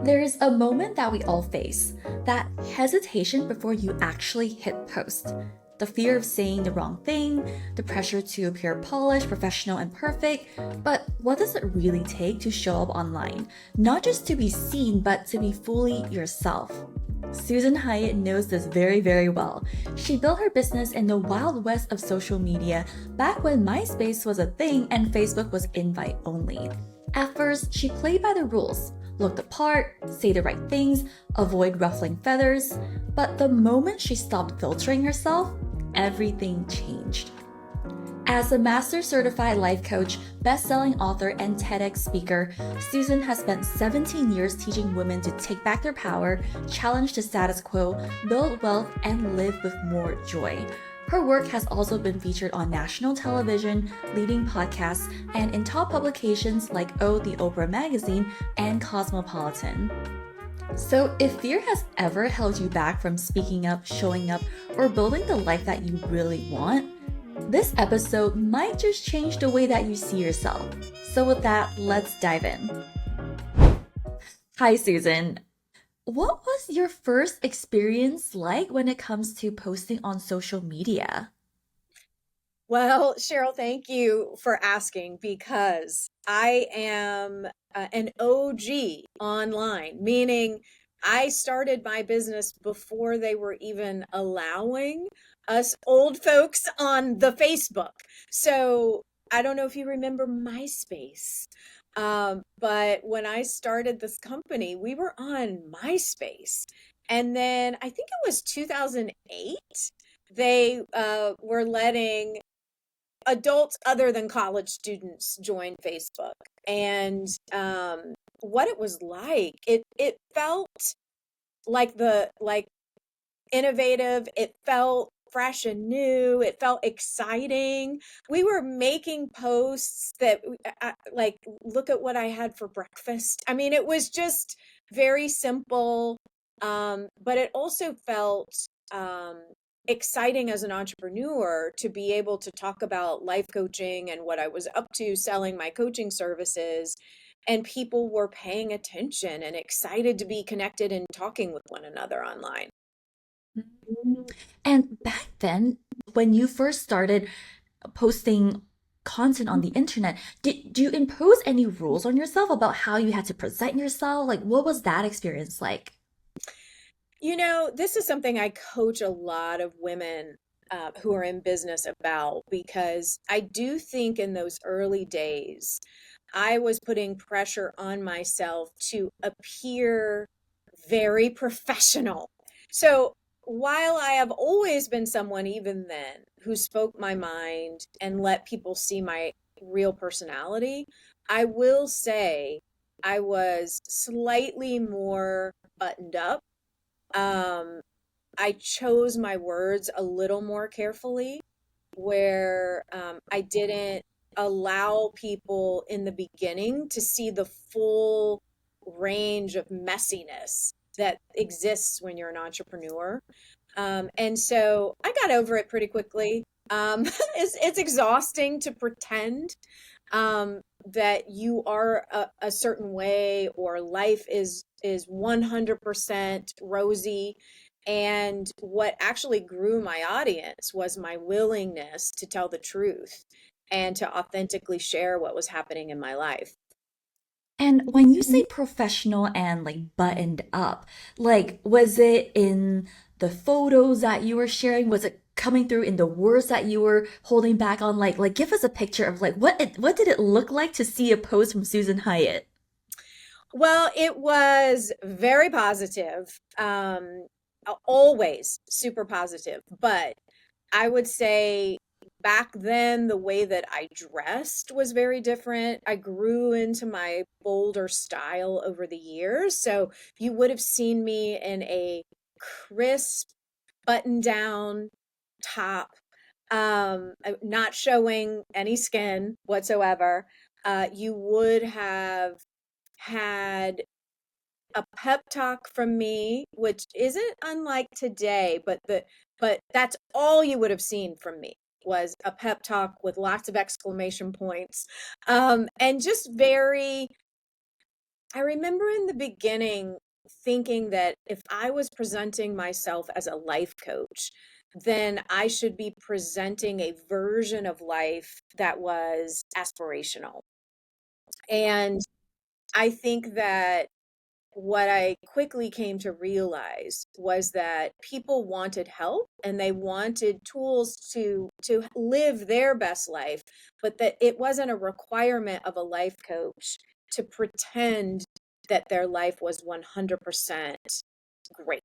There is a moment that we all face, that hesitation before you actually hit post. The fear of saying the wrong thing, the pressure to appear polished, professional, and perfect. But what does it really take to show up online? Not just to be seen, but to be fully yourself. Susan Hyatt knows this very, very well. She built her business in the wild west of social media back when MySpace was a thing and Facebook was invite only. At first, she played by the rules, look the part, say the right things, avoid ruffling feathers. But the moment she stopped filtering herself, everything changed. As a master certified life coach, best-selling author, and TEDx speaker, Susan has spent 17 years teaching women to take back their power, challenge the status quo, build wealth, and live with more joy. Her work has also been featured on national television, leading podcasts, and in top publications like the Oprah magazine and Cosmopolitan. So, if fear has ever held you back from speaking up, showing up, or building the life that you really want, this episode might just change the way that you see yourself. So, with that, let's dive in. Hi, Susan. What was your first experience like when it comes to posting on social media? Well, Cheryl, thank you for asking because I am an OG online, meaning I started my business before they were even allowing us old folks on the Facebook. So I don't know if you remember MySpace, but when I started this company, we were on MySpace. And then I think it was 2008, they were letting adults other than college students join Facebook. And what it was like, it felt like innovative. It felt fresh and new. It felt exciting. We were making posts that like, look at what I had for breakfast. I mean, it was just very simple. But it also felt um, exciting as an entrepreneur to be able to talk about life coaching and what I was up to selling my coaching services. And people were paying attention and excited to be connected and talking with one another online. Mm. And back then, when you first started posting content on the internet, did you impose any rules on yourself about how you had to present yourself? Like, what was that experience like? This is something I coach a lot of women who are in business about because I do think in those early days, I was putting pressure on myself to appear very professional. So while I have always been someone, even then, who spoke my mind and let people see my real personality, I will say I was slightly more buttoned up. um, I chose my words a little more carefully, where I didn't allow people in the beginning to see the full range of messiness that exists when you're an entrepreneur. And so I got over it pretty quickly. It's exhausting to pretend that you are a certain way or life is 100% rosy. And what actually grew my audience was my willingness to tell the truth and to authentically share what was happening in my life. And when you say professional and like buttoned up, like was it in the photos that you were sharing? Was it coming through in the words that you were holding back on? Like give us a picture of like what did it look like to see a post from Susan Hyatt? Well, it was very positive, always super positive. But I would say back then, the way that I dressed was very different. I grew into my bolder style over the years. So you would have seen me in a crisp button down top, not showing any skin whatsoever. You would have had a pep talk from me, which isn't unlike today, but that's all you would have seen from me was a pep talk with lots of exclamation points, and just very I remember in the beginning thinking that if I was presenting myself as a life coach, then I should be presenting a version of life that was aspirational. And I think that what I quickly came to realize was that people wanted help and they wanted tools to live their best life, but that it wasn't a requirement of a life coach to pretend that their life was 100% great.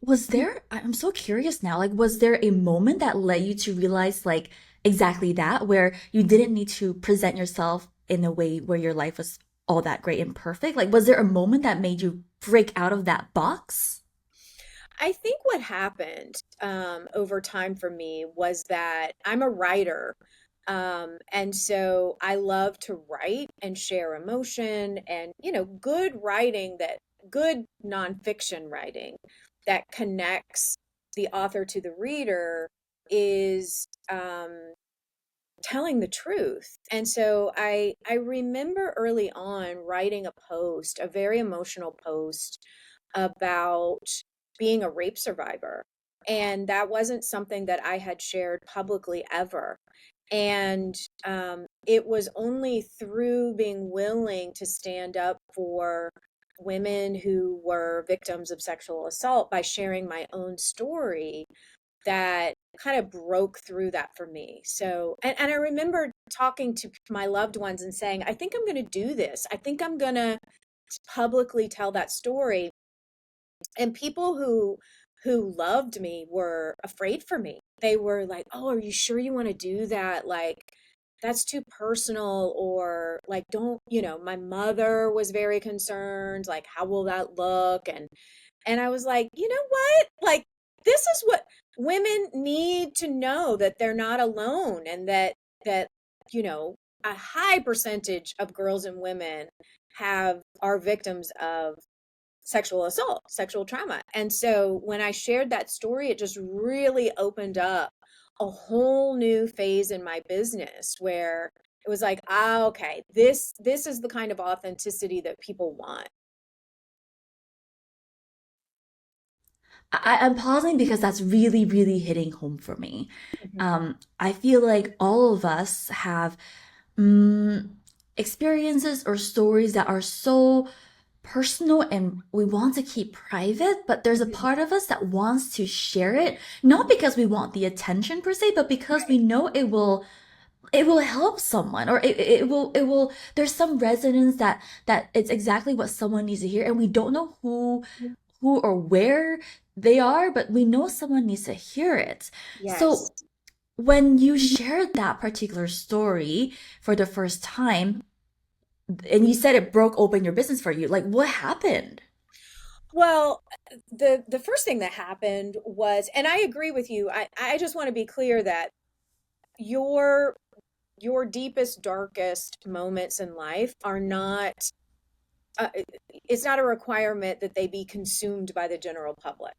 Was there, I'm so curious now, like, was there a moment that led you to realize, like, exactly that, where you didn't need to present yourself in a way where your life was all that great and perfect? Like, was there a moment that made you break out of that box? I think what happened over time for me was that I'm a writer. And so I love to write and share emotion and, good writing that good nonfiction writing that connects the author to the reader is telling the truth. And so I remember early on writing a post, a very emotional post about being a rape survivor. And that wasn't something that I had shared publicly ever. And it was only through being willing to stand up for women who were victims of sexual assault by sharing my own story that kind of broke through that for me. So, and I remember talking to my loved ones and saying, I think I'm going to do this. I think I'm going to publicly tell that story. And people who loved me were afraid for me. They were like, "Oh, are you sure you want to do that? Like that's too personal or like don't, my mother was very concerned, like how will that look?" And I was like, "You know what? Like this is what women need to know, that they're not alone, and that you know, a high percentage of girls and women have are victims of sexual assault, sexual trauma." And so when I shared that story, it just really opened up a whole new phase in my business where it was like, ah, okay, this is the kind of authenticity that people want. I'm pausing because that's really, really hitting home for me. Mhm. I feel like all of us have mm, experiences or stories that are so personal and we want to keep private, but there's a Mhm. part of us that wants to share it, not because we want the attention per se, but because we Right. know it will help someone, or it will there's some resonance that it's exactly what someone needs to hear, and we don't know who or where they are, but we know someone needs to hear it. Yes. So when you shared that particular story for the first time, and you said it broke open your business for you, like what happened? Well, the first thing that happened was, and I agree with you. I just want to be clear that your your deepest, darkest moments in life are not it's not a requirement that they be consumed by the general public.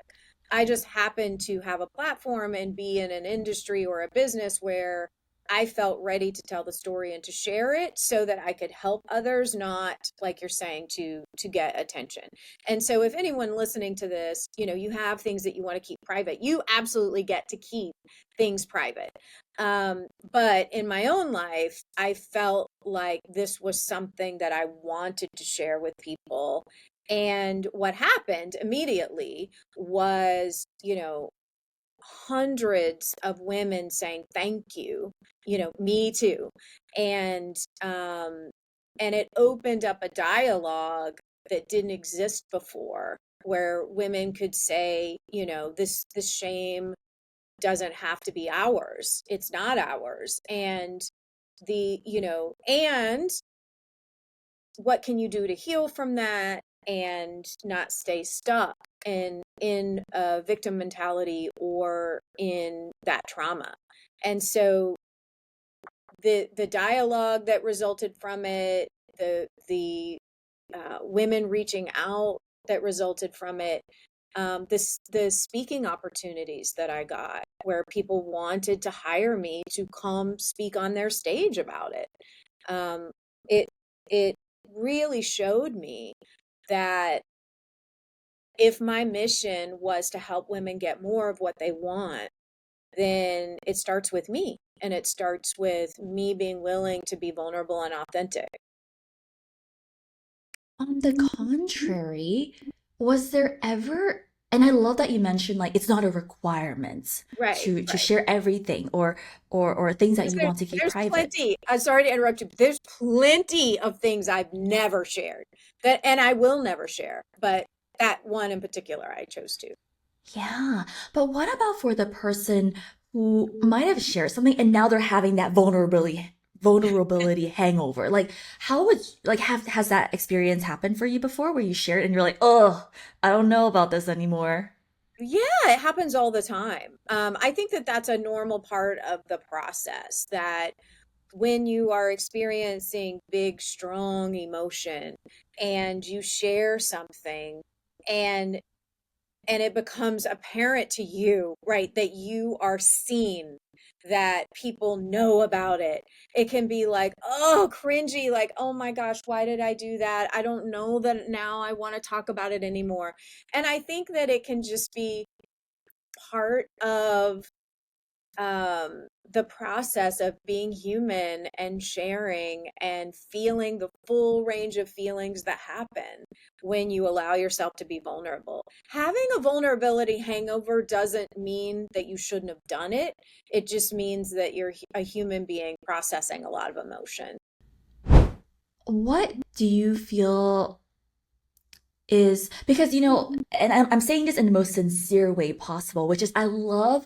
I just happen to have a platform and be in an industry or a business where I felt ready to tell the story and to share it so that I could help others, not like you're saying to get attention. And so if anyone listening to this, you have things that you want to keep private, you absolutely get to keep things private. But in my own life, I felt like this was something that I wanted to share with people. And what happened immediately was, hundreds of women saying thank you, me too. And and it opened up a dialogue that didn't exist before, where women could say, this shame doesn't have to be ours. It's not ours. And and what can you do to heal from that and not stay stuck in a victim mentality or in that trauma. And so the dialogue that resulted from it, the women reaching out that resulted from it, the speaking opportunities that I got, where people wanted to hire me to come speak on their stage about it. Um, it it really showed me that if my mission was to help women get more of what they want, then it starts with me. And it starts with me being willing to be vulnerable and authentic. On the contrary, was there ever, and I love that you mentioned like it's not a requirement Right, to right. share everything or things that 'Cause you want to keep there's private. plenty. I'm sorry to interrupt you, but there's plenty of things I've never shared that, and I will never share. But that one in particular, I chose to. Yeah, but what about for the person who might have shared something and now they're having that vulnerability hangover? Like how would like have has that experience happened for you before where you shared and you're like, "Oh, I don't know about this anymore." Yeah, it happens all the time. I think that that's a normal part of the process. That when you are experiencing big, strong emotion and you share something, and it becomes apparent to you, right, that you are seen, that people know about it. It can be like, oh, cringy, like, oh my gosh, why did I do that? I don't know that now I want to talk about it anymore. And I think that it can just be part of the process of being human and sharing and feeling the full range of feelings that happen when you allow yourself to be vulnerable. Having a vulnerability hangover doesn't mean that you shouldn't have done it. It just means that you're a human being processing a lot of emotion. What do you feel is because and I'm saying this in the most sincere way possible, which is I love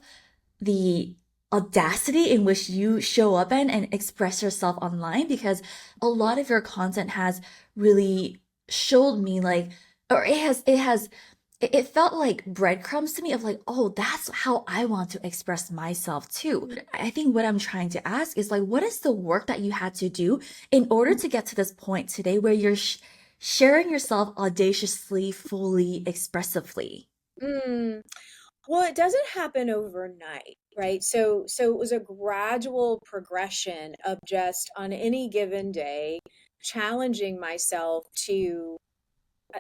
the audacity in which you show up and express yourself online because a lot of your content has really showed me like or it felt like breadcrumbs to me of like, oh, that's how I want to express myself too. I think what I'm trying to ask is like, what is the work that you had to do in order to get to this point today where you're sharing yourself audaciously, fully, expressively? Mm. Well, it doesn't happen overnight, right? So it was a gradual progression of just on any given day challenging myself to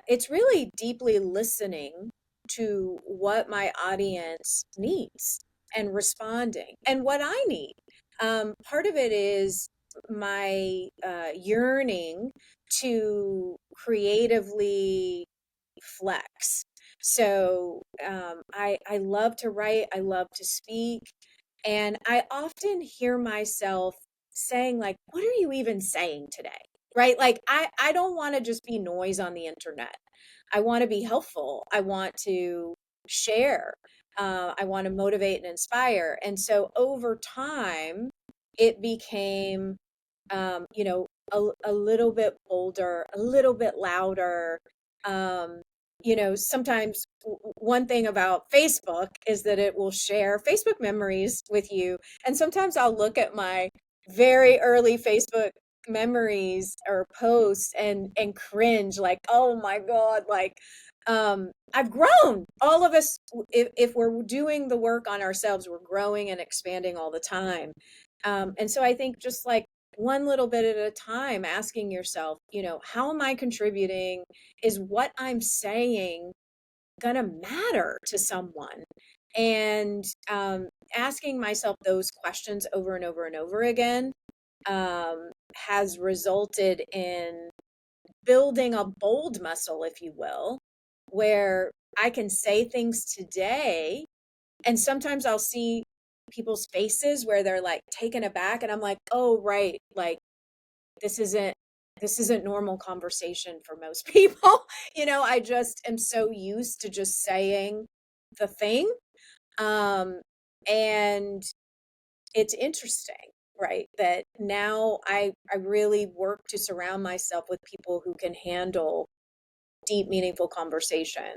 it's really deeply listening to what my audience needs and responding and what I need. Part of it is my yearning to creatively flex. So I love to write, I love to speak, and I often hear myself saying, like, what are you even saying today? Right? Like, I don't want to just be noise on the internet. I want to be helpful. I want to share. I want to motivate and inspire. And so over time, it became, a little bit bolder, a little bit louder. Um, sometimes one thing about Facebook is that it will share Facebook memories with you. And sometimes I'll look at my very early Facebook memories or posts and cringe like, oh my God, like I've grown. All of us, if we're doing the work on ourselves, we're growing and expanding all the time. And so I think just like one little bit at a time, asking yourself, how am I contributing? Is what I'm saying going to matter to someone? And asking myself those questions over and over and over again has resulted in building a bold muscle, if you will, where I can say things today. And sometimes I'll see people's faces where they're like taken aback, and I'm like, oh, right. Like, this isn't normal conversation for most people. I just am so used to just saying the thing. And it's interesting, right, that now I really work to surround myself with people who can handle deep, meaningful conversation.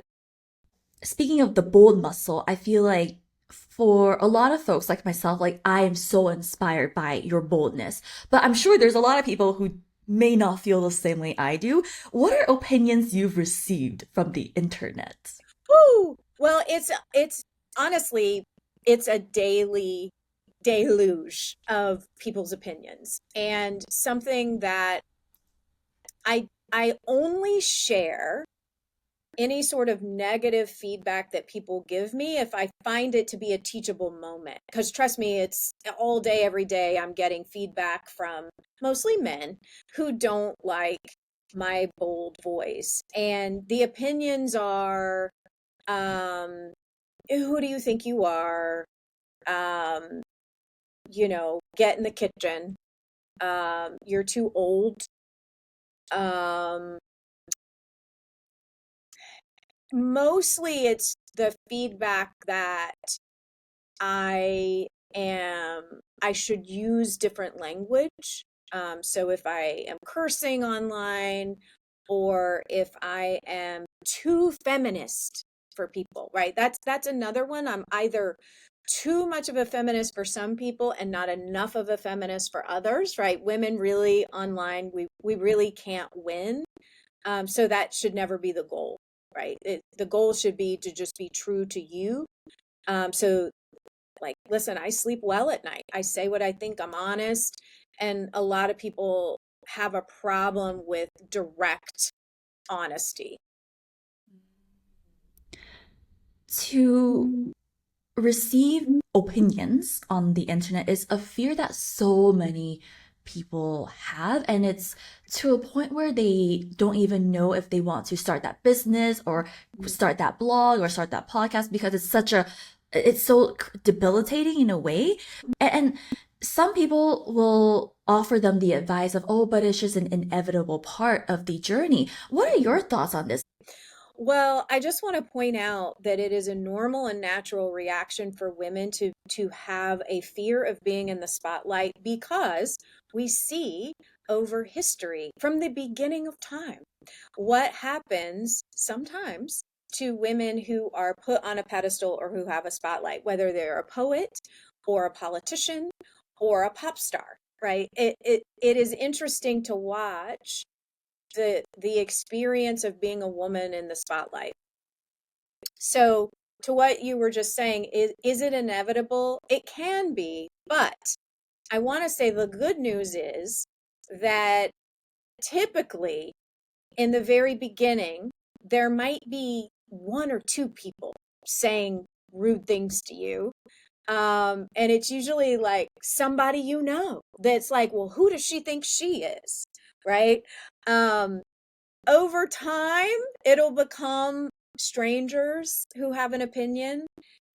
Speaking of the bold muscle, I feel like for a lot of folks like myself, like I am so inspired by your boldness. But I'm sure there's a lot of people who may not feel the same way I do. What are opinions you've received from the internet? Woo! Well, it's honestly, it's a daily deluge of people's opinions, and something that I only share any sort of negative feedback that people give me if I find it to be a teachable moment. Because trust me, it's all day, every day, I'm getting feedback from mostly men who don't like my bold voice. And the opinions are, who do you think you are? Um, get in the kitchen. You're too old. Um, Mostly it's the feedback that I should use different language. So if I am cursing online or if I am too feminist for people, right? That's another one. I'm either too much of a feminist for some people and not enough of a feminist for others, right? Women really online, we really can't win. So that should never be the goal, right? The goal should be to just be true to you. So like, listen, I sleep well at night. I say what I think, I'm honest. And a lot of people have a problem with direct honesty. To receive opinions on the internet is a fear that so many people have, and it's to a point where they don't even know if they want to start that business or start that blog or start that podcast because it's so debilitating in a way. And some people will offer them the advice of, oh, but it's just an inevitable part of the journey. What are your thoughts on this? Well, I just want to point out that it is a normal and natural reaction for women to have a fear of being in the spotlight because we see over history from the beginning of time what happens sometimes to women who are put on a pedestal or who have a spotlight, whether they're a poet or a politician or a pop star, right? It is interesting to watch the experience of being a woman in the spotlight. So to what you were just saying, is it inevitable? It can be, but I want to say the good news is that typically in the very beginning, there might be one or two people saying rude things to you. And it's usually like somebody that's like, well, who does she think she is? Right. Um, Over time, it'll become strangers who have an opinion.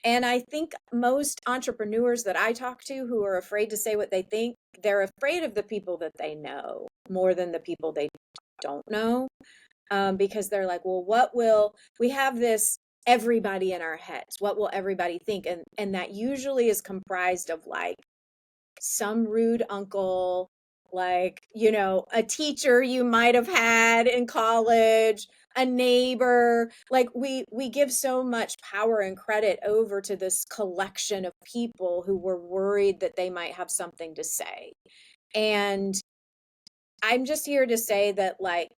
And I think most entrepreneurs that I talk to who are afraid to say what they think, they're afraid of the people that they know more than the people they don't know. Because they're like, well, we have this everybody in our heads. What will everybody think? And that usually is comprised of like some rude uncle, like, a teacher you might have had in college, a neighbor. Like we give so much power and credit over to this collection of people who were worried that they might have something to say. And I'm just here to say that, like,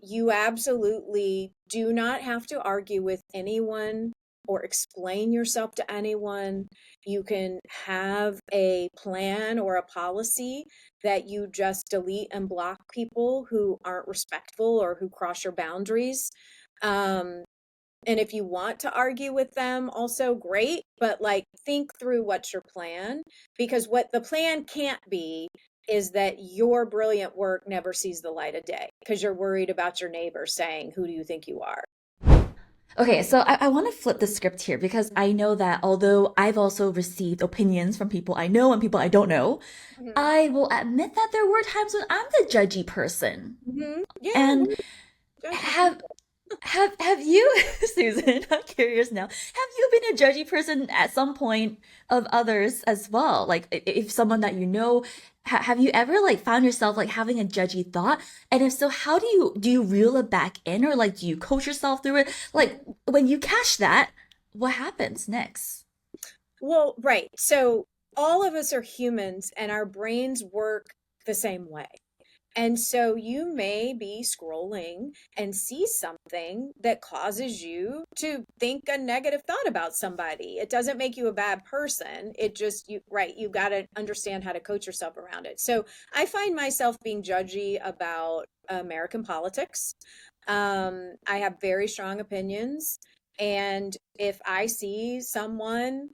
you absolutely do not have to argue with anyone or explain yourself to anyone. You can have a plan or a policy that you just delete and block people who aren't respectful or who cross your boundaries. Um, and if you want to argue with them, also great, but like think through what's your plan, because what the plan can't be is that your brilliant work never sees the light of day because you're worried about your neighbor saying, who do you think you are? Okay, so I want to flip the script here because I know that although I've also received opinions from people I know and people I don't know, Mhm. I will admit that there were times when I'm the judgy person. Yeah, And we're judgy have people. have you, Susan, I'm curious now, have you been a judgy person at some point of others as well? Like if someone that you know, have you ever like found yourself like having a judgy thought? And if so, how do you reel it back in or like do you coach yourself through it? Like when you catch that, what happens next? Well, right. So all of us are humans and our brains work the same way. And so you may be scrolling and see something that causes you to think a negative thought about somebody. It doesn't make you a bad person. It just, you, right, you got to understand how to coach yourself around it. So I find myself being judgy about American politics. I have very strong opinions. And if I see someone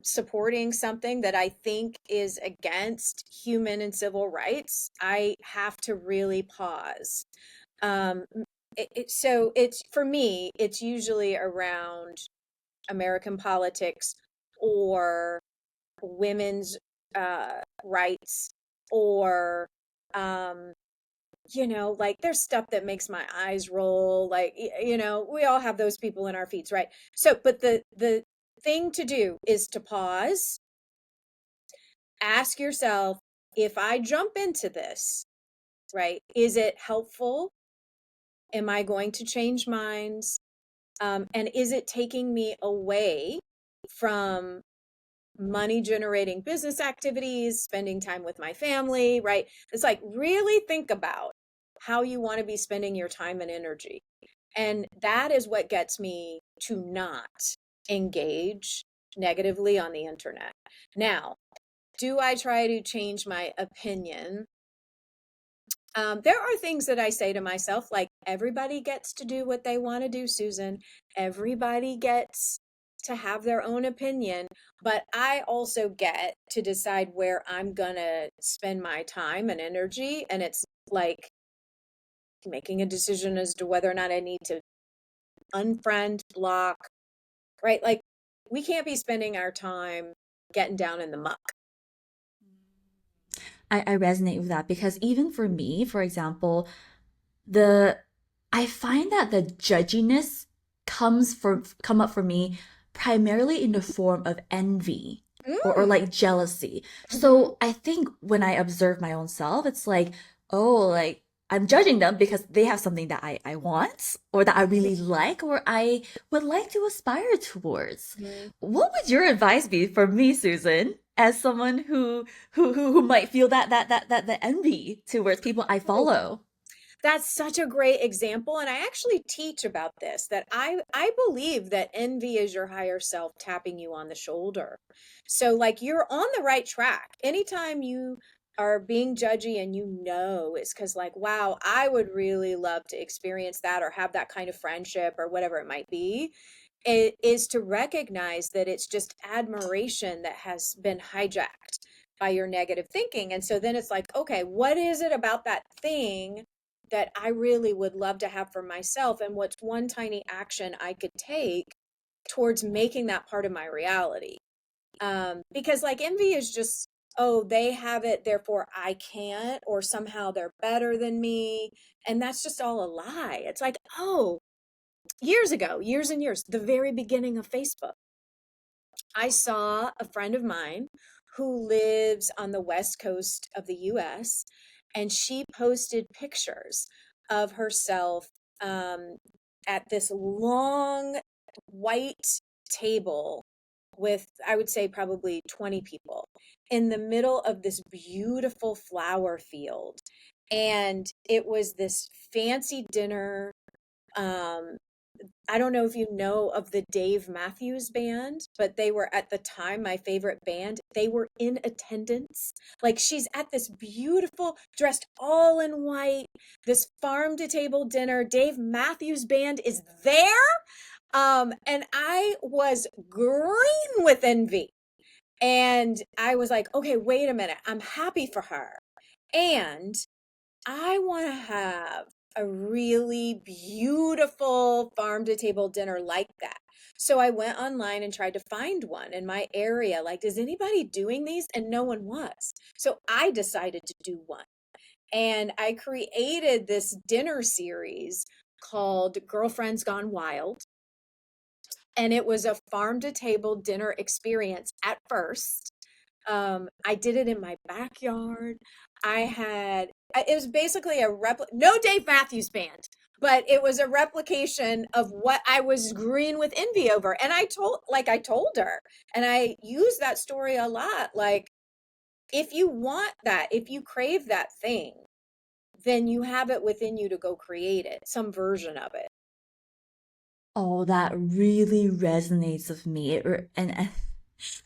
supporting something that I think is against human and civil rights, I have to really pause. Um, so it's for me, it's usually around American politics or women's rights or um, like there's stuff that makes my eyes roll. Like, we all have those people in our feeds, right? So, but the thing to do is to pause, ask yourself, if I jump into this, right, is it helpful? Am I going to change minds? And is it taking me away from money generating business activities, spending time with my family, right? It's like really think about how you want to be spending your time and energy. And that is what gets me to not engage negatively on the internet. Now, do I try to change my opinion? There are things that I say to myself, like everybody gets to do what they want to do, Susan. Everybody gets to have their own opinion, but I also get to decide where I'm going to spend my time and energy. And it's like making a decision as to whether or not I need to unfriend, block, right? Like we can't be spending our time getting down in the muck. I resonate with that because even for me, for example, the I find that the judginess come up for me primarily in the form of envy or Mm, like jealousy. mhm. So I think when I observe my own self, it's like, oh, like I'm judging them because they have something that I want or that I really like or I would like to aspire towards. Mhm. What would your advice be for me, Susan, as someone who might feel that envy towards people I follow? That's such a great example. And I actually teach about this, that I believe that envy is your higher self tapping you on the shoulder. So like you're on the right track. Anytime you are being judgy and it's because like, wow, I would really love to experience that or have that kind of friendship or whatever it might be. It is to recognize that it's just admiration that has been hijacked by your negative thinking. And so then it's like, okay, what is it about that thing that I really would love to have for myself? And what's one tiny action I could take towards making that part of my reality? Because like envy is just, oh, they have it, therefore I can't, or somehow they're better than me. And that's just all a lie. It's like, oh, years ago, years and years, the very beginning of Facebook, I saw a friend of mine who lives on the west coast of the US, and she posted pictures of herself um, at this long white table with, I would say, probably 20 people in the middle of this beautiful flower field. And it was this fancy dinner. Um, I don't know if you know of the Dave Matthews Band, but they were at the time my favorite band. They were in attendance. Like she's at this beautiful, dressed all in white, this farm to table dinner. Dave Matthews Band is there. And I was green with envy. And I was like, okay, wait a minute. I'm happy for her. And I want to have a really beautiful farm to table dinner like that. So I went online and tried to find one in my area. Like, is anybody doing these? And no one was. So I decided to do one. And I created this dinner series called Girlfriends Gone Wild. And it was a farm to table dinner experience at first. I did it in my backyard. It was basically no Dave Matthews Band, but it was a replication of what I was green with envy over. And I told her, and I use that story a lot. Like, if you want that, if you crave that thing, then you have it within you to go create it, some version of it. Oh, that really resonates with me. And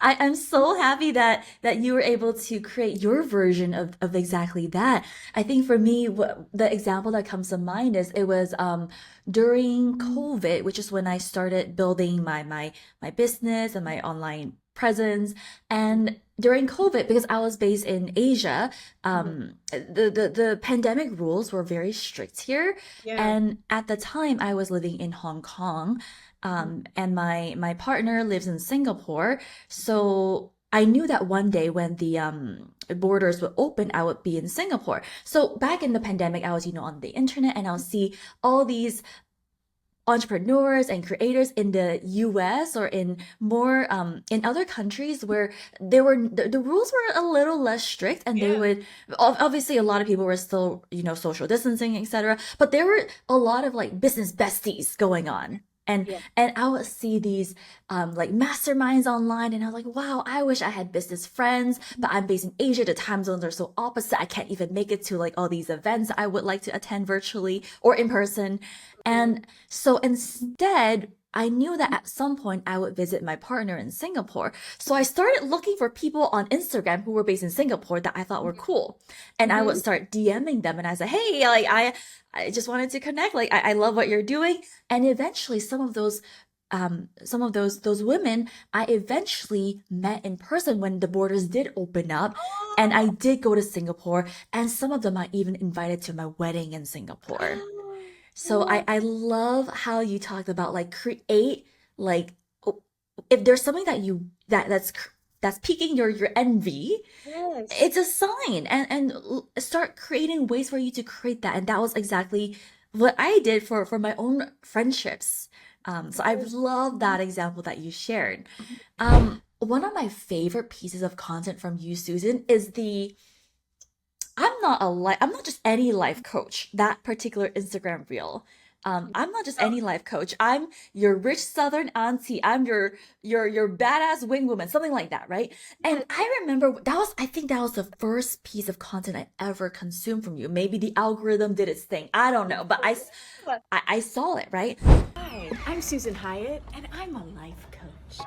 I'm so happy that you were able to create your version of exactly that. I think for me, the example that comes to mind is it was during COVID, which is when I started building my business and my online presence. And during COVID, because I was based in Asia, Mhm. the pandemic rules were very strict here. Yeah. And at the time, I was living in Hong Kong, and my partner lives in Singapore. So I knew that one day when the borders would open, I would be in Singapore. So back in the pandemic, I was, on the internet and I'll see all these entrepreneurs and creators in the US or in more in other countries where the rules were a little less strict, and they Yeah. would obviously a lot of people were still social distancing, etc., but there were a lot of like business besties going on. and Yeah. and I would see these like masterminds online, and I was like, wow, I wish I had business friends, but I'm based in Asia. The time zones are so opposite. I can't even make it to like all these events I would like to attend virtually or in person. Mhm. And so instead, I knew that at some point I would visit my partner in Singapore. So I started looking for people on Instagram who were based in Singapore that I thought were cool. And I would Mhm. start DMing them, and I said, hey, like I just wanted to connect. Like I love what you're doing. And eventually some of those women I eventually met in person when the borders did open up. And I did go to Singapore, and some of them I even invited to my wedding in Singapore. Oh, So I, oh, I love how you talked about like create like if there's something that's piquing your envy, yes. it's a sign, and start creating ways for you to create that. And that was exactly what I did for my own friendships. So I Yes. love that example that you shared. One of my favorite pieces of content from you, Susan, is the I'm not just any life coach. That particular Instagram reel. I'm not just any life coach. I'm your rich Southern auntie. I'm your badass wing woman, something like that, right? And Yes. I remember I think that was the first piece of content I ever consumed from you. Maybe the algorithm did its thing. I don't know, but I saw it, right? Hi, I'm Susan Hyatt, and I'm a life coach.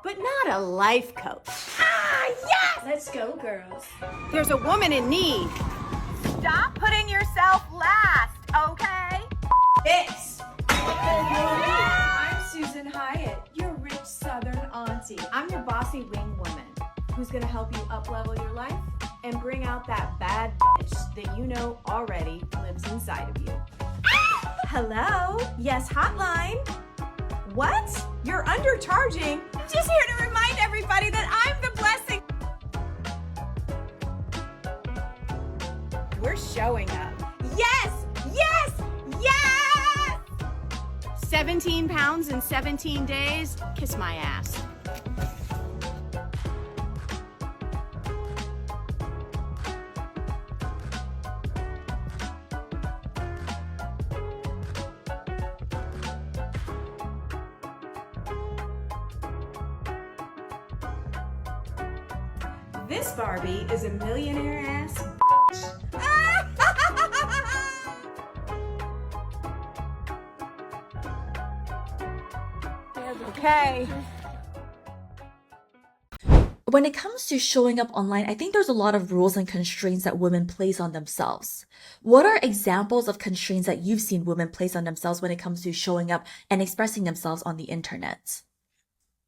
But not a life coach. Ah, yes! Let's go, girls. There's a woman in need. Stop putting yourself last, okay? This. I'm Susan Hyatt, your rich Southern auntie. I'm your bossy wing woman who's gonna help you up-level your life and bring out that bad bitch that you know already lives inside of you. Hello? Yes, hotline? What? You're undercharging? I'm just here to remind everybody that I'm the blessing. We're showing up. Yes! Yes! Yes! 17 pounds in 17 days? Kiss my ass. This Barbie is a millionaire ass okay. When it comes to showing up online, I think there's a lot of rules and constraints that women place on themselves. What are examples of constraints that you've seen women place on themselves when it comes to showing up and expressing themselves on the internet?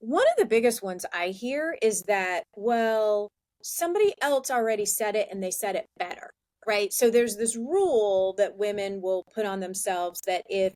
One of the biggest ones I hear is that, well, somebody else already said it and they said it better, right? So there's this rule that women will put on themselves that if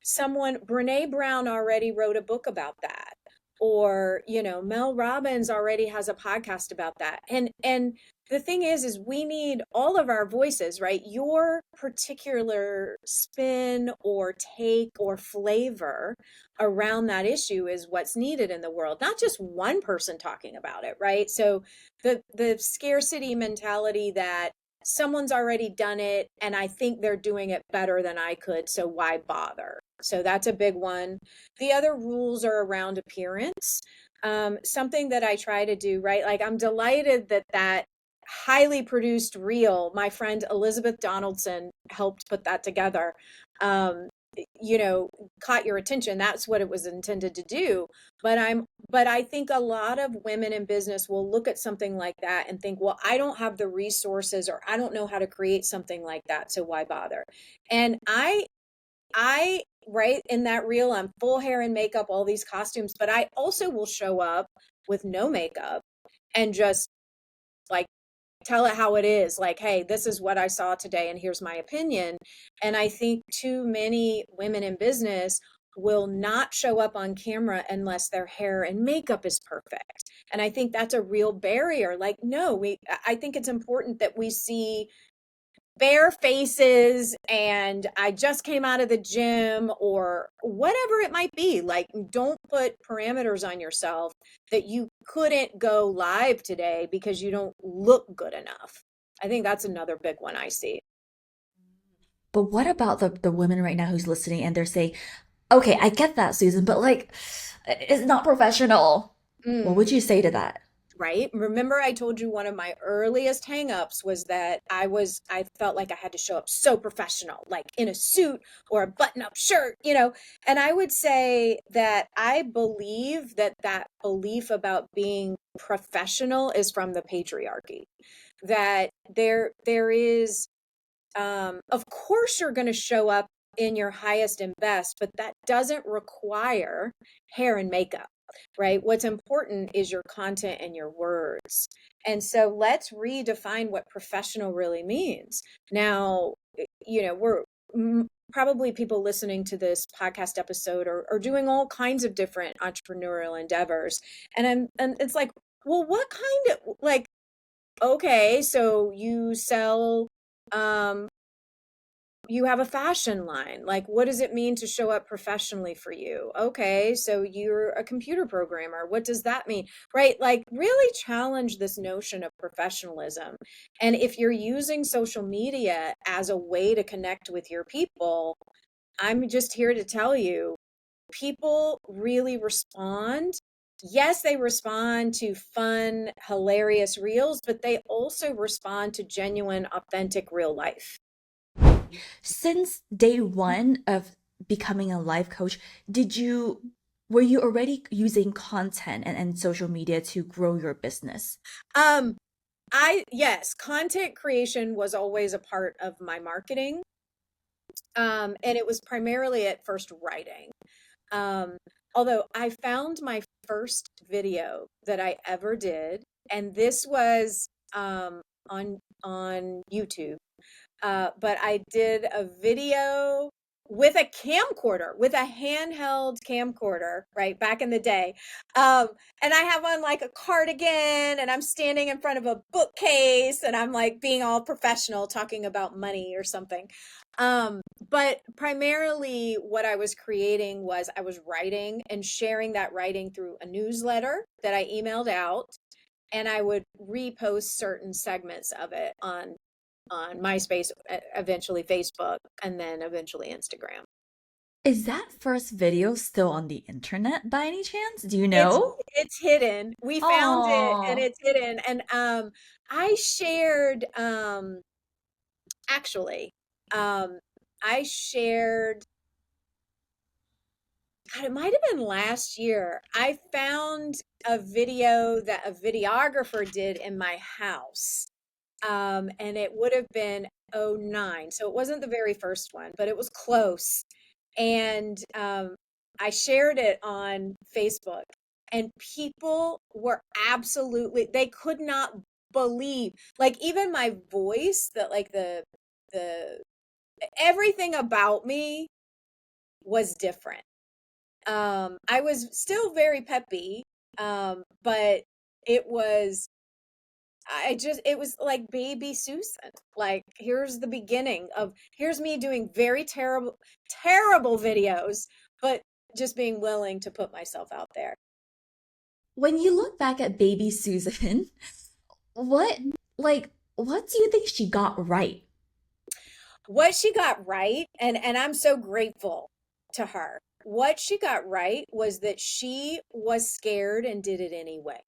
Brene Brown already wrote a book about that, or, Mel Robbins already has a podcast about that. And the thing is we need all of our voices, right? Your particular spin or take or flavor around that issue is what's needed in the world, not just one person talking about it, right? So the scarcity mentality that someone's already done it and I think they're doing it better than I could, so why bother? So that's a big one. The other rules are around appearance. something that I try to do, right? Like I'm delighted that highly produced reel, my friend Elizabeth Donaldson helped put that together. Um, caught your attention. That's what it was intended to do. But I think a lot of women in business will look at something like that and think, well, I don't have the resources or I don't know how to create something like that. So why bother? And I right in that reel, I'm full hair and makeup, all these costumes, but I also will show up with no makeup and just like tell it how it is. Like, hey, this is what I saw today and here's my opinion. And I think too many women in business will not show up on camera unless their hair and makeup is perfect. And I think that's a real barrier. Like, no, I think it's important that we see bare faces and I just came out of the gym or whatever it might be. Like, don't put parameters on yourself that you couldn't go live today because you don't look good enough. I think that's another big one I see. But what about the women right now who's listening and they're saying, okay, I get that, Susan, but like, it's not professional. What would Mm. you say to that? Right? Remember I told you one of my earliest hangups was that I felt like I had to show up so professional, like in a suit or a button-up shirt, And I would say that I believe that belief about being professional is from the patriarchy. That there is of course you're going to show up in your highest and best, but that doesn't require hair and makeup, right? What's important is your content and your words. And so let's redefine what professional really means. Now, we're probably people listening to this podcast episode are doing all kinds of different entrepreneurial endeavors. And it's like, well, what kind of like, okay, so you sell um you have a fashion line. Like, what does it mean to show up professionally for you? Okay, so you're a computer programmer. What does that mean? Right? Like, really challenge this notion of professionalism. And if you're using social media as a way to connect with your people, I'm just here to tell you people really respond. Yes, they respond to fun, hilarious reels, but they also respond to genuine, authentic real life. Since day one of becoming a life coach, were you already using content and social media to grow your business? Um, yes, content creation was always a part of my marketing. And it was primarily at first writing. Um, although I found my first video that I ever did, and this was on YouTube. But I did a video with a camcorder, with a handheld camcorder, right back in the day. And I have on like a cardigan and I'm standing in front of a bookcase and I'm like being all professional talking about money or something. But primarily what I was creating was I was writing and sharing that writing through a newsletter that I emailed out, and I would repost certain segments of it on MySpace, eventually Facebook, and then eventually Instagram. Is that first video still on the internet by any chance? Do you It's know? it's hidden. We found it and Oh, it's hidden. And I shared actually um I shared God, it might have been last year. I found a video that a videographer did in my house. And it would have been '09. So it wasn't the very first one, but it was close. And I shared it on Facebook, and people were absolutely, they could not believe, like even my voice, that like the everything about me was different. I was still very peppy, but it was it was like baby Susan. Like, here's the beginning of, here's me doing very terrible, terrible videos, but just being willing to put myself out there. when you look back at baby Susan, what what do you think she got right? What she got right, and I'm so grateful to her. what she got right was that she was scared and did it anyway.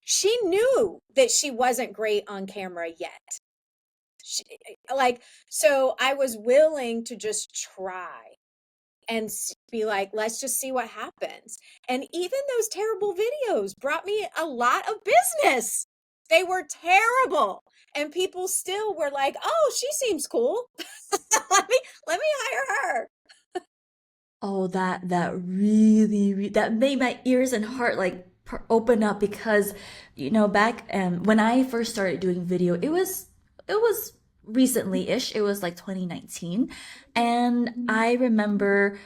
She knew that she wasn't great on camera yet. She, so I was willing to just try and be like, let's just see what happens. And even those terrible videos brought me a lot of business. They were terrible. And people still were like, oh, she seems cool. let me hire her. Oh, that really that made my ears and heart like open up because back when I first started doing video, it was recently-ish. It was like 2019, and I remember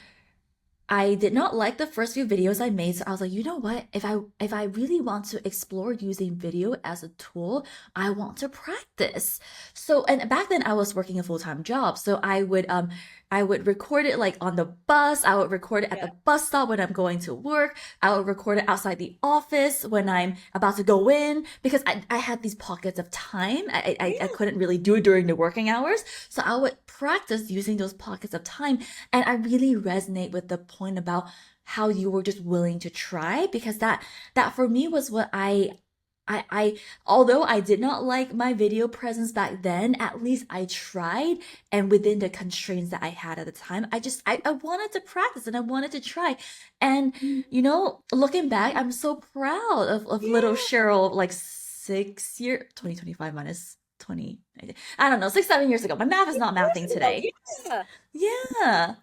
I did not like the first few videos I made, so I was like, you know what? If I really want to explore using video as a tool, I want to practice. So, and back then I was working a full-time job, so I would record it like on the bus. I would record it at Yeah. the bus stop when I'm going to work. I would record it outside the office when I'm about to go in because I had these pockets of time. I couldn't really do it during the working hours. So I would practice using those pockets of time. And I really resonate with the point about how you were just willing to try because that for me was what I although I did not like my video presence back then, at least I tried, and within the constraints that I had at the time, I wanted to practice and I wanted to try. And looking back, I'm so proud of little Cheryl, like 6 year 2025 minus 20, I don't know, 6, 7 years ago. My math is not mathing today. Yeah. Yeah.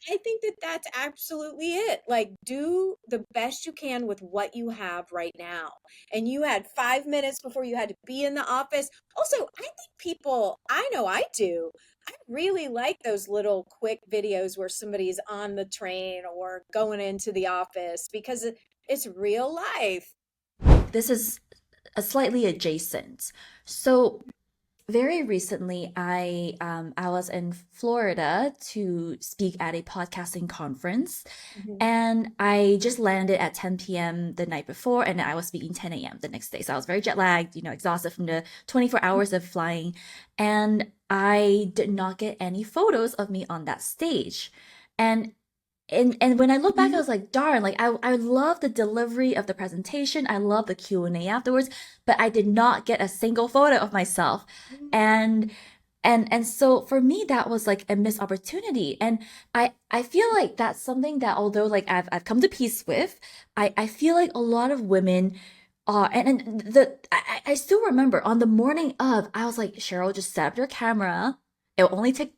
I think that that's absolutely it. Like, do the best you can with what you have right now. And you had 5 minutes before you had to be in the office. Also, I think people, I know I do. I really like those little quick videos where somebody's on the train or going into the office because it's real life. This is a slightly adjacent. So very recently, I was in Florida to speak at a podcasting conference, Mhm. and I just landed at 10 p.m. the night before, and I was speaking 10 a.m. the next day. So I was very jet lagged, exhausted from the 24 hours of flying, and I did not get any photos of me on that stage. And and when I look back, I was like, darn, like I love the delivery of the presentation. I love the Q&A afterwards, but I did not get a single photo of myself. And so for me, that was like a missed opportunity. And I feel like that's something that although like I've come to peace with, I feel like a lot of women I still remember on the morning of, I was like, Cheryl, just set up your camera. It'll only take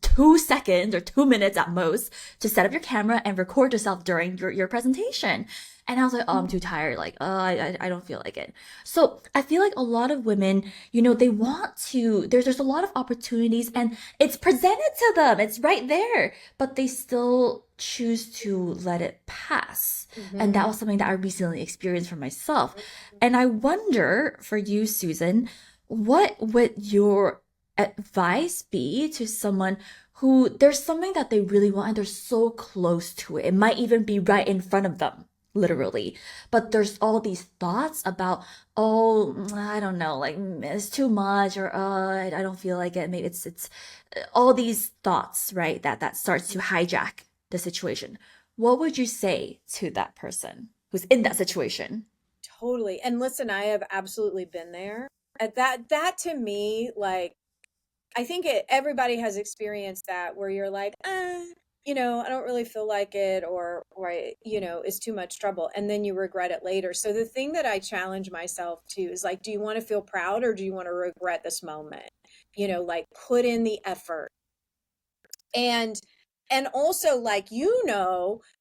2 seconds or 2 minutes at most to set up your camera and record yourself during your presentation. And I was like, oh, I'm too tired. Like, oh, I don't feel like it. So I feel like a lot of women, they want to, there's a lot of opportunities and it's presented to them. It's right there, but they still choose to let it pass. And that was something that I recently experienced for myself. And I wonder for you, Susan, what would your advice be to someone who there's something that they really want and they're so close to it? It might even be right in front of them, literally. But there's all these thoughts about, oh, I don't know, like it's too much, or I don't feel like it. Maybe it's all these thoughts, right? That starts to hijack the situation. What would you say to that person who's in that situation? Totally. And listen, I have absolutely been there. At that to me, like, I think everybody has experienced that where you're like, I don't really feel like it, or it's too much trouble, and then you regret it later. So the thing that I challenge myself to is like, do you want to feel proud or do you want to regret this moment? Like, put in the effort. And also, like,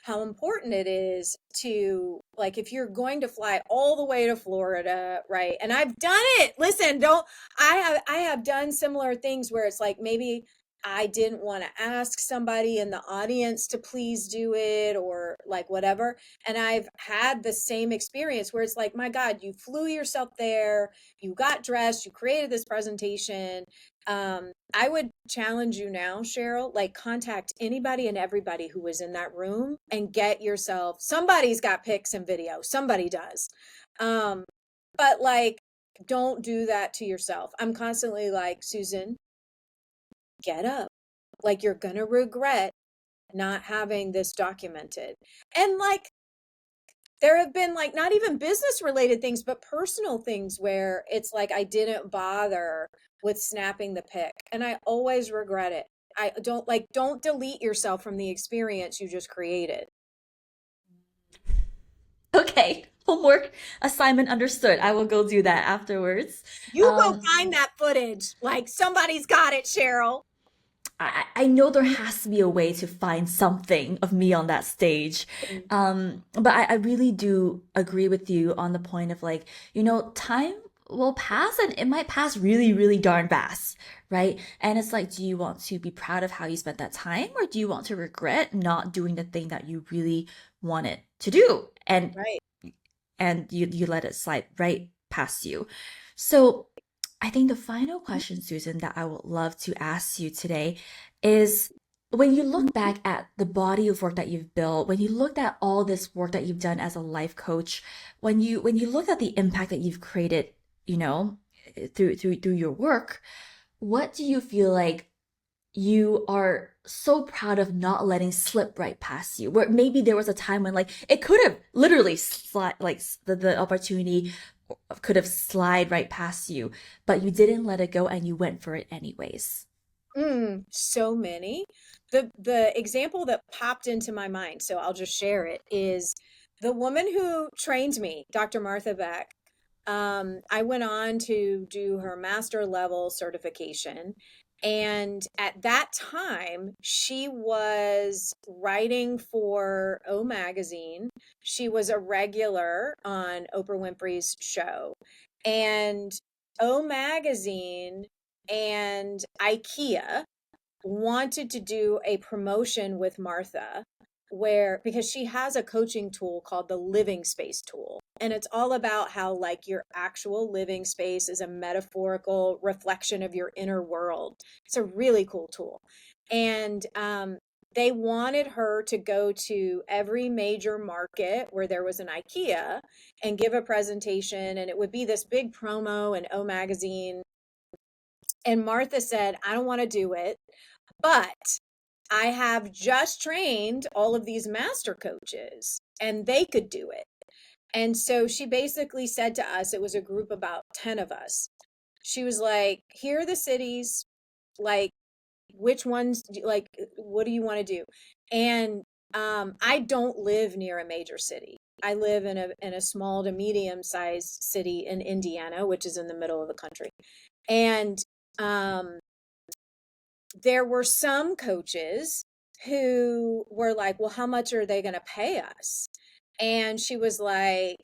how important it is to, like, if you're going to fly all the way to Florida, right? And I've done it. Listen, don't I have done similar things where it's like maybe I didn't want to ask somebody in the audience to please do it or like whatever. And I've had the same experience where it's like, my God, you flew yourself there, you got dressed, you created this presentation. I would challenge you now, Cheryl, like, contact anybody and everybody who was in that room and get yourself, somebody's got pics and video, somebody does. But like, don't do that to yourself. I'm constantly like, Susan, get up. Like, you're going to regret not having this documented. And like, there have been like not even business related things, but personal things where it's like I didn't bother with snapping the pic. And I always regret it. I don't delete yourself from the experience you just created. Okay, homework assignment understood. I will go do that afterwards. You go find that footage. Like somebody's got it, Cheryl. I know there has to be a way to find something of me on that stage. But I really do agree with you on the point of like, time will pass and it might pass really, really darn fast, right? And it's like, do you want to be proud of how you spent that time or do you want to regret not doing the thing that you really wanted to do? Right. And you let it slide right past you. So I think the final question, Susan, that I would love to ask you today is when you look back at the body of work that you've built, when you looked at all this work that you've done as a life coach, when you look at the impact that you've created, through your work, what do you feel like you are so proud of not letting slip right past you? Where maybe there was a time when like it could have literally slide like the opportunity could have slide right past you, but you didn't let it go and you went for it anyways. So many. The example that popped into my mind, so I'll just share it, is the woman who trained me, Dr. Martha Beck. I went on to do her master level certification. And at that time, she was writing for O Magazine. She was a regular on Oprah Winfrey's show. And O Magazine and IKEA wanted to do a promotion with Martha where because she has a coaching tool called the living space tool, and it's all about how like your actual living space is a metaphorical reflection of your inner world. It's a really cool tool. And they wanted her to go to every major market where there was an IKEA and give a presentation, and it would be this big promo in O Magazine. And Martha said, I don't want to do it, but I have just trained all of these master coaches and they could do it. And so she basically said to us, it was a group about 10 of us. She was like, here are the cities, like, which ones, like, what do you want to do? And I don't live near a major city. I live in a small to medium sized city in Indiana, which is in the middle of the country. And there were some coaches who were like, well, how much are they going to pay us? And she was like,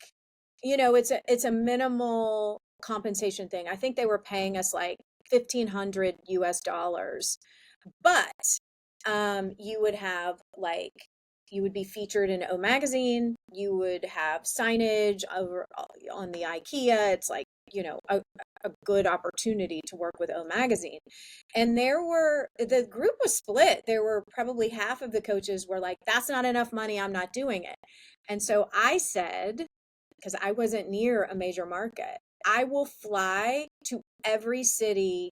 it's a minimal compensation thing. I think they were paying us like 1,500 US dollars, but you would have like, you would be featured in O Magazine. You would have signage over on the IKEA. It's like, a good opportunity to work with O Magazine. And the group was split. There were probably half of the coaches were like, that's not enough money. I'm not doing it. And so I said, because I wasn't near a major market, I will fly to every city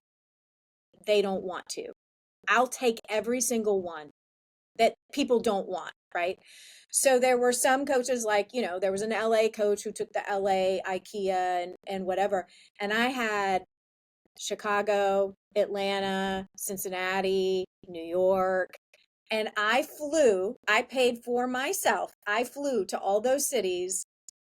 they don't want to. I'll take every single one that people don't want, right? So there were some coaches like, there was an LA coach who took the LA IKEA and whatever. And I had Chicago, Atlanta, Cincinnati, New York. And I paid for myself. I flew to all those cities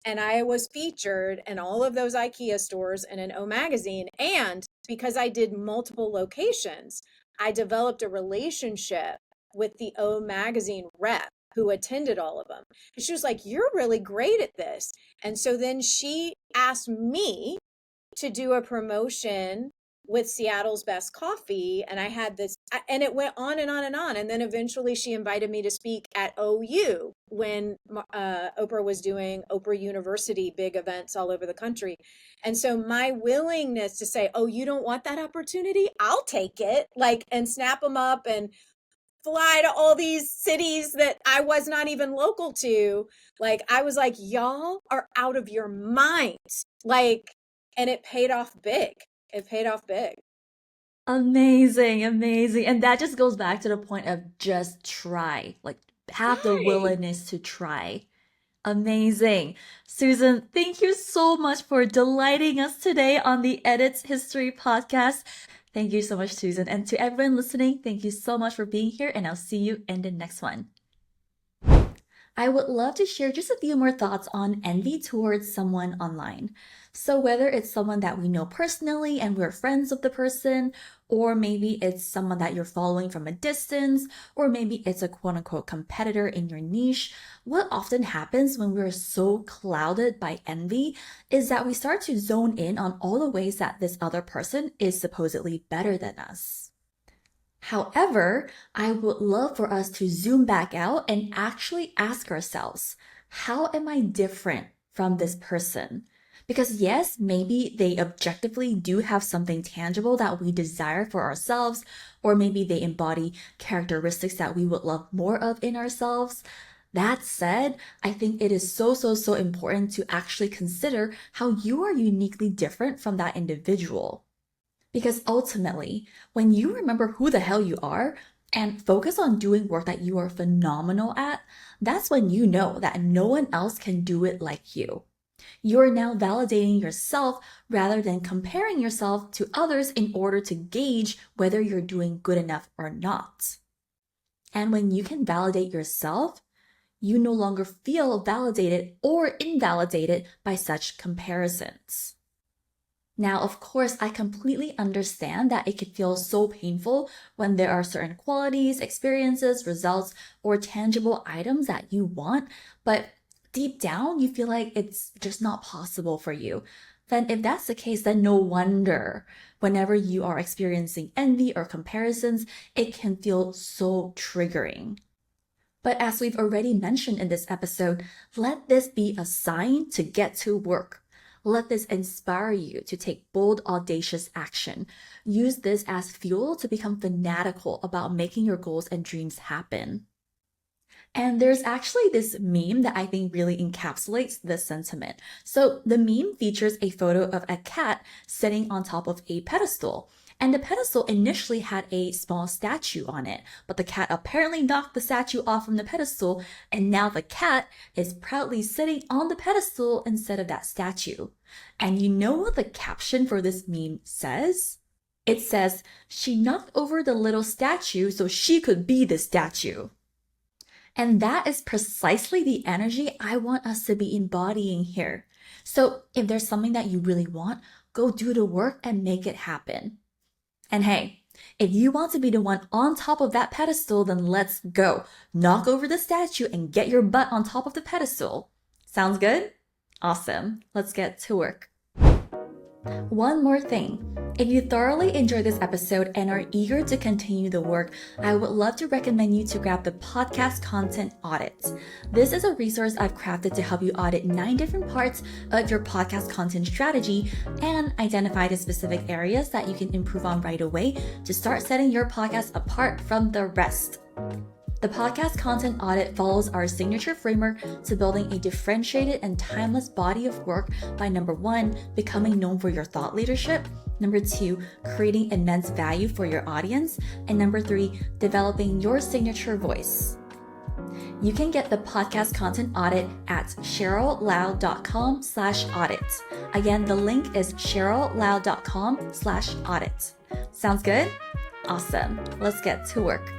and I was featured in all of those IKEA stores and in O Magazine. And because I did multiple locations, I developed a relationship with the O Magazine rep who attended all of them. And she was like, you're really great at this. And so then she asked me to do a promotion with Seattle's Best Coffee. And I had this, and it went on and on and on. And then eventually she invited me to speak at OU when Oprah was doing Oprah University big events all over the country. And so my willingness to say, oh, you don't want that opportunity? I'll take it, like, and snap them up and fly to all these cities that I was not even local to. Like, I was like, y'all are out of your minds. Like, and it paid off big. It paid off big. Amazing, amazing. And that just goes back to the point of just try, like have the Right. willingness to try. Amazing. Susan, thank you so much for delighting us today on the Edits History podcast. Thank you so much, Susan. And to everyone listening, thank you so much for being here, and I'll see you in the next one. I would love to share just a few more thoughts on envy towards someone online. So, whether it's someone that we know personally and we're friends with the person, or maybe it's someone that you're following from a distance, or maybe it's a quote unquote competitor in your niche, what often happens when we're so clouded by envy is that we start to zone in on all the ways that this other person is supposedly better than us. However, I would love for us to zoom back out and actually ask ourselves, how am I different from this person? Because yes, maybe they objectively do have something tangible that we desire for ourselves, or maybe they embody characteristics that we would love more of in ourselves. That said, I think it is so important to actually consider how you are uniquely different from that individual. Because ultimately, when you remember who the hell you are and focus on doing work that you are phenomenal at, that's when you know that no one else can do it like you. You are now validating yourself rather than comparing yourself to others in order to gauge whether you're doing good enough or not. And when you can validate yourself, you no longer feel validated or invalidated by such comparisons. Now, of course, I completely understand that it can feel so painful when there are certain qualities, experiences, results, or tangible items that you want, but deep down, you feel like it's just not possible for you. Then if that's the case, then no wonder whenever you are experiencing envy or comparisons, it can feel so triggering. But as we've already mentioned in this episode, let this be a sign to get to work. Let this inspire you to take bold, audacious action. Use this as fuel to become fanatical about making your goals and dreams happen. And there's actually this meme that I think really encapsulates this sentiment. So the meme features a photo of a cat sitting on top of a pedestal. And the pedestal initially had a small statue on it, but the cat apparently knocked the statue off from the pedestal, and now the cat is proudly sitting on the pedestal instead of that statue. And you know what the caption for this meme says? It says, "She knocked over the little statue so she could be the statue." And that is precisely the energy I want us to be embodying here. So if there's something that you really want, go do the work and make it happen. And hey, if you want to be the one on top of that pedestal, then let's go. Knock over the statue and get your butt on top of the pedestal. Sounds good? Awesome. Let's get to work. One more thing. If you thoroughly enjoyed this episode and are eager to continue the work, I would love to recommend you to grab the Podcast Content Audit. This is a resource I've crafted to help you audit 9 different parts of your podcast content strategy and identify the specific areas that you can improve on right away to start setting your podcast apart from the rest. The Podcast Content Audit follows our signature framework to building a differentiated and timeless body of work by number 1, becoming known for your thought leadership, number 2, creating immense value for your audience, and number 3, developing your signature voice. You can get the Podcast Content Audit at CherylLau.com/audit. Again, the link is CherylLau.com/audit. Sounds good? Awesome. Let's get to work.